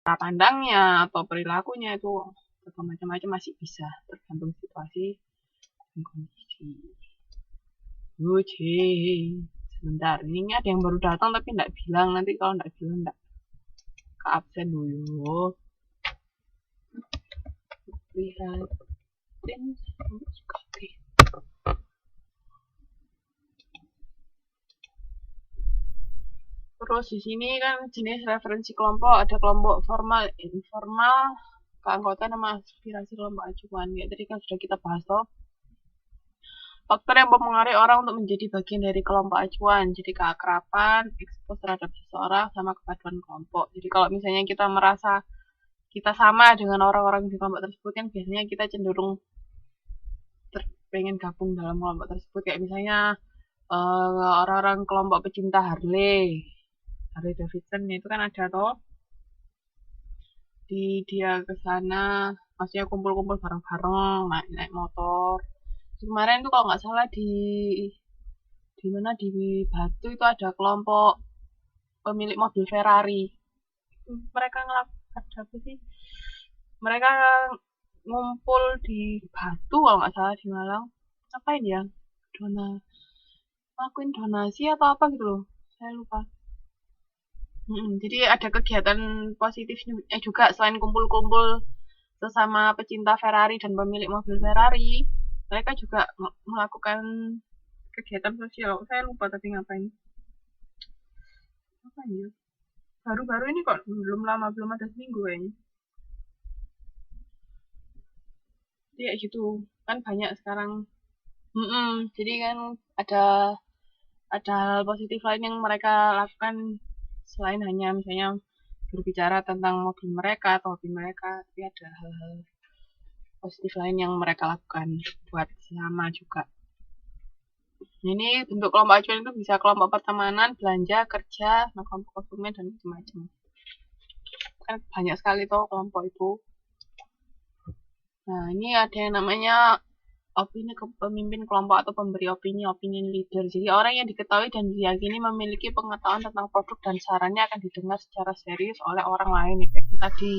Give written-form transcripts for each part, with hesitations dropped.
cara pandangnya atau perilakunya itu atau macam-macam masih bisa, tergantung situasi dan kondisi. Oke, sebentar, ini ada yang baru datang tapi nggak bilang, nanti kalau nggak bilang nggak ke absen dulu. Lihatin, oke. Terus di sini kan jenis referensi kelompok, ada kelompok formal, informal, keanggotaan sama aspirasi kelompok acuan. Ya, tadi kan sudah kita bahas toh. Faktor yang mempengaruhi orang untuk menjadi bagian dari kelompok acuan. Jadi keakraban, ekspos terhadap seseorang, sama kepaduan kelompok. Jadi kalau misalnya kita merasa kita sama dengan orang-orang di kelompok tersebut, kan biasanya kita cenderung pengen gabung dalam kelompok tersebut. Kayak misalnya orang-orang kelompok pecinta Harley Davidson itu kan ada toh, dia ke sana maksudnya kumpul-kumpul bareng-bareng naik motor. Kemarin tuh kalau nggak salah di mana di Batu itu ada kelompok pemilik mobil Ferrari. Mereka ngelakukan apa sih? Mereka ngumpul di Batu kalau nggak salah di Malang. Ngapain ya? Lakuin donasi atau apa gitu loh. Saya lupa. Jadi ada kegiatan positifnya juga selain kumpul-kumpul sesama pecinta Ferrari dan pemilik mobil Ferrari. Mereka juga melakukan kegiatan sosial. Saya lupa tapi ngapain. Apa ya? Baru-baru ini kok, belum lama, belum ada seminggu kayaknya. Jadi kayak gitu. Kan banyak sekarang. Jadi kan ada hal positif lain yang mereka lakukan selain hanya misalnya berbicara tentang mobil mereka atau hobi mereka, tapi ada hal-hal positif lain yang mereka lakukan buat sama juga. Ini bentuk kelompok acuan itu bisa kelompok pertemanan, belanja, kerja, kelompok konsumen, dan macam-macam. Kan banyak sekali tuh kelompok itu. Nah, ini ada yang namanya opini pemimpin kelompok atau pemberi opinion leader. Jadi orang yang diketahui dan diyakini memiliki pengetahuan tentang produk dan sarannya akan didengar secara serius oleh orang lain. Ya, kayak tadi,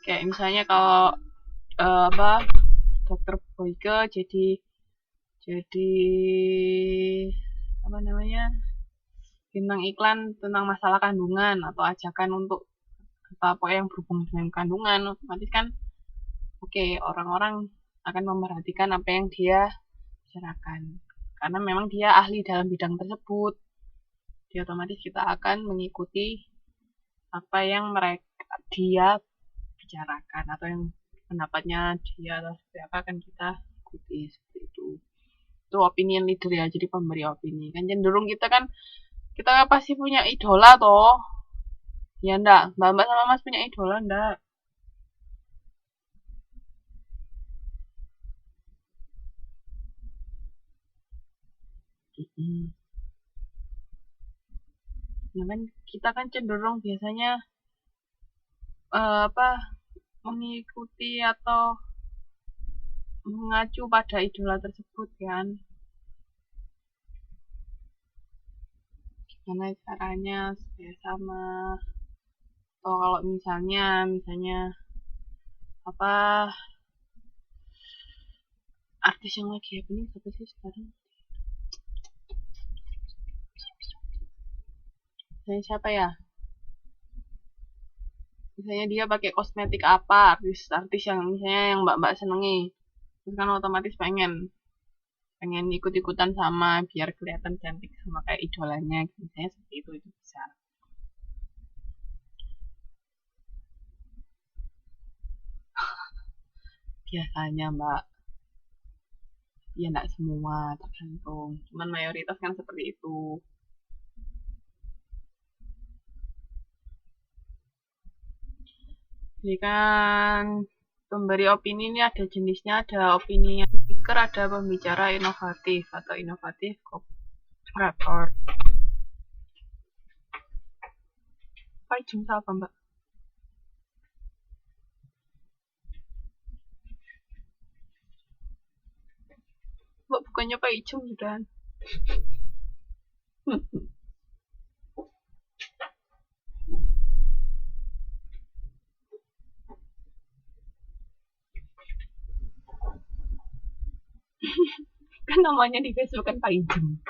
kayak misalnya kalau Dokter Boyke jadi apa namanya bintang iklan tentang masalah kandungan atau ajakan untuk apa yang berhubungan dengan kandungan, otomatis kan oke, orang-orang akan memperhatikan apa yang dia bicarakan karena memang dia ahli dalam bidang tersebut. Jadi otomatis kita akan mengikuti apa yang dia bicarakan atau yang pendapatnya dia atau seperti apa akan kita ikuti seperti itu opinion leader ya, jadi pemberi opini. Kan cenderung kita pasti punya idola toh. Ya enggak, Mbak sama Mas punya idola enggak? Ya kan kita kan cenderung biasanya apa mengikuti atau mengacu pada idola tersebut kan. Gimana caranya supaya sama, atau kalau misalnya apa artis yang lagi happening siapa sih sekarang? Misalnya siapa ya? Misalnya dia pakai kosmetik apa, artis yang misalnya yang mbak-mbak senengi, terus kan otomatis pengen ikut-ikutan sama biar kelihatan cantik sama kayak idolanya, misalnya seperti itu bisa. Biasanya mbak, ya nggak semua, tergantung, cuman mayoritas kan seperti itu. Jadi kan pemberi opini ini ada jenisnya, ada opini yang speaker, ada pembicara inovatif atau inovatif koperator. Apa jenis apa mbak? Mbak bukannya Pak Ijum sudah? Kan namanya di Facebook kan Pak Ijem.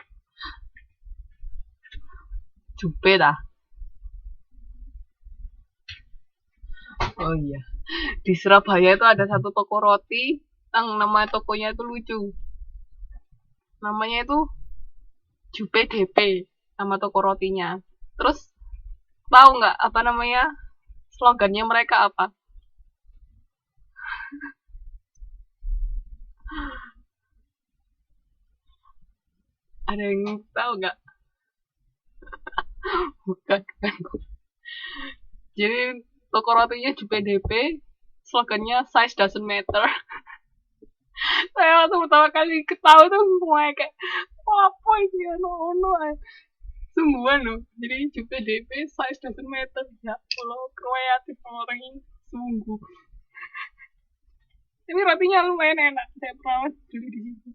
Jupe dah. Oh iya. Di Surabaya itu ada satu toko roti yang nama tokonya itu lucu. Namanya itu Jupe DP nama toko rotinya. Terus tahu nggak apa namanya slogannya mereka apa? Ada yang tahu nggak? Bukan, bukan. Jadi toko rotinya Jupe DP, slogannya size doesn't matter. Saya waktu pertama kali ketahui tuh semuanya kayak apa ini ya no sungguhan loh. Jadi Jupe DP size doesn't matter. Ya Allah kreatif orang ini sungguh. Ini rotinya lumayan enak. Saya pernah beli di situ.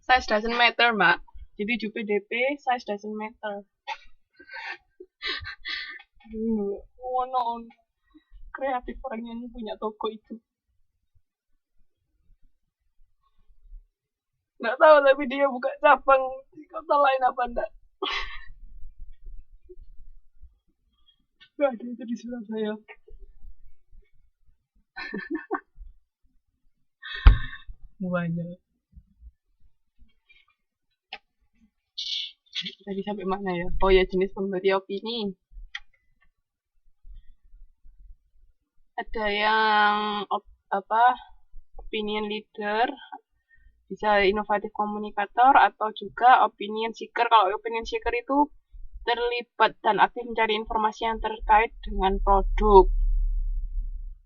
Size doesn't matter, Mbak. Jadi Jupe DP size doesn't matter. No, kreatif orang yang punya toko itu. Nggak tahu tapi dia buka cabang di kota lain apa enggak. Gak ada itu di Surabaya. Banyak. Tadi sampai mana ya? Oh ya, jenis pemberi opini. Ada yang opinion leader, bisa inovatif komunikator, atau juga opinion seeker. Kalau opinion seeker itu terlibat dan aktif mencari informasi yang terkait dengan produk.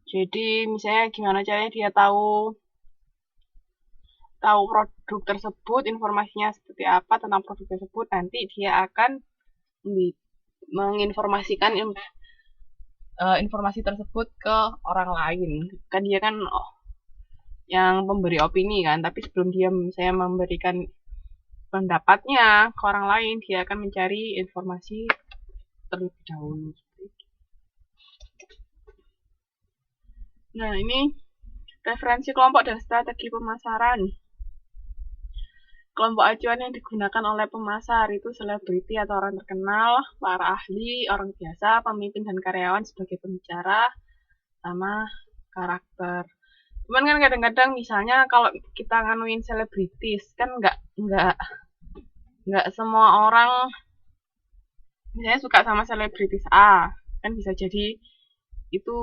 Jadi misalnya gimana caranya dia tahu produk tersebut, informasinya seperti apa tentang produk tersebut, nanti dia akan menginformasikan informasi tersebut ke orang lain. Kan dia kan yang pemberi opini kan, tapi sebelum dia misalnya memberikan pendapatnya ke orang lain, dia akan mencari informasi terlebih dahulu. Nah, ini referensi kelompok dan strategi pemasaran. Kelompok acuan yang digunakan oleh pemasar itu selebriti atau orang terkenal, para ahli, orang biasa, pemimpin dan karyawan sebagai pembicara, sama karakter. Cuman kan kadang-kadang misalnya kalau kita nganuin selebritis kan nggak semua orang misalnya suka sama selebritis A, kan bisa jadi itu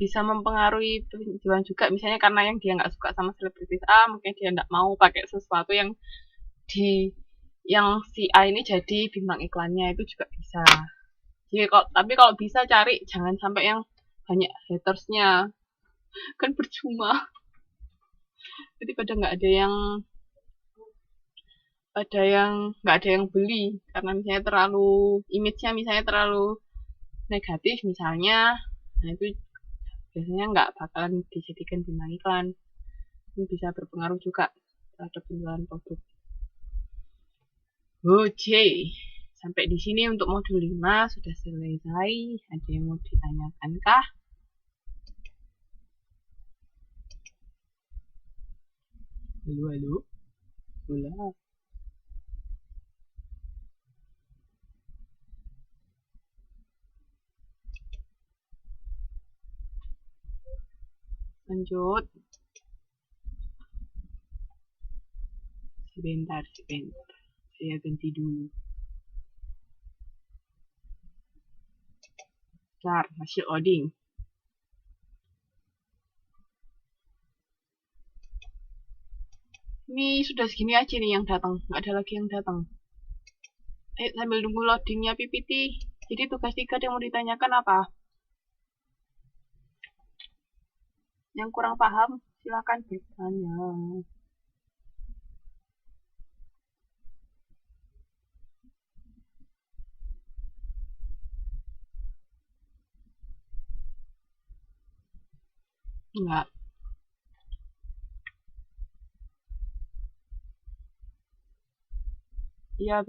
bisa mempengaruhi penjualan juga, misalnya karena yang dia nggak suka sama selebritis A, mungkin dia nggak mau pakai sesuatu yang si A ini jadi bintang iklannya, itu juga bisa. Jadi tapi kalau bisa cari jangan sampai yang banyak hatersnya, kan percuma. Jadi pada nggak ada yang beli karena misalnya image-nya misalnya terlalu negatif misalnya, nah itu biasanya nggak bakalan dijadikan bintang iklan. Ini bisa berpengaruh juga terhadap penjualan produk. Oke, sampai di sini untuk modul 5 sudah selesai. Ada yang mau ditanyakan kah? Halo? Halo? Lanjut. Sebentar. Saya ganti dulu. Bentar, masih loading. Ini sudah segini aja nih yang datang, nggak ada lagi yang datang. Sambil nunggu loadingnya PPT. Jadi tugas 3 yang mau ditanyakan apa? Yang kurang paham, silakan bertanya. Enggak. Iya,